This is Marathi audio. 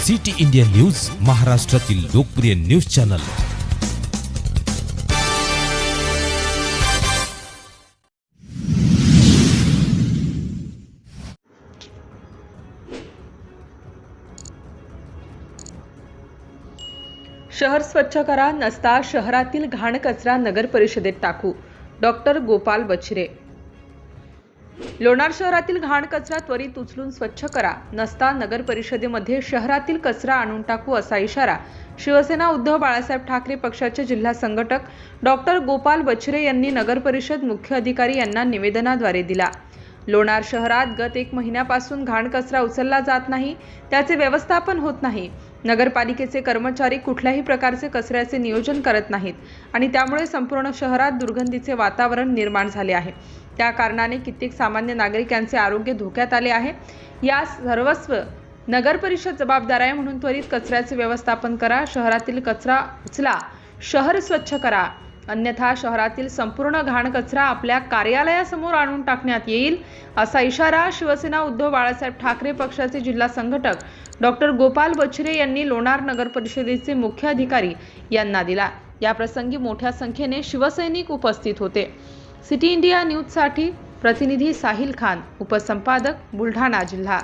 सिटी इंडिया न्यूज, महाराष्ट्रातील लोकप्रिय न्यूज चॅनल। शहर स्वच्छ करा, नसता शहरातील घाण कचरा नगर परिषदेत टाकू। डॉक्टर गोपाल बछिरे। लोणार शहरातील घाण कचरा त्वरित उचलून स्वच्छ करा, नसता नगर परिषदेमध्ये शहरातील कचरा आणून टाकू, असा इशारा शिवसेना उद्धव बाळासाहेब ठाकरे पक्षाचे जिल्हा संघटक डॉक्टर गोपाल बछिरे यांनी नगर परिषद मुख्य अधिकारी यांना निवेदनाद्वारे दिला। लोणार शहरात गत 1 महिन्यापासून घाण कचरा उचलला जात नाही, त्याचे व्यवस्थापन होत नाही। नगरपालिकेचे कर्मचारी कुठल्याही प्रकारचे कचऱ्याचे नियोजन करत नाहीत आणि त्यामुळे संपूर्ण शहरात दुर्गंधीचे वातावरण निर्माण झाले आहे। त्या कारणाने कित्येक सामान्य नागरिकांचे आरोग्य धोक्यात आले आहे। या सर्वस्व नगर परिषद जबाबदार आहे, म्हणून त्वरित कचऱ्याचे व्यवस्थापन करा, शहरातील कचरा उचला, शहर स्वच्छ करा, अन्यथा शहरातील संपूर्ण घाण कचरा आपल्या कार्यालयासमोर आणून टाकण्यात येईल, असा इशारा शिवसेना उद्धव बाळासाहेब ठाकरे पक्षाचे जिल्हा संघटक डॉक्टर गोपाल बछिरे यांनी लोणार नगर परिषदेचे मुख्य अधिकारी यांना दिला। या प्रसंगी मोठ्या संख्येने शिवसैनिक उपस्थित होते। सिटी इंडिया न्यूज साठी प्रतिनिधी साहिल खान, उपसंपादक बुलढाणा जिल्हा।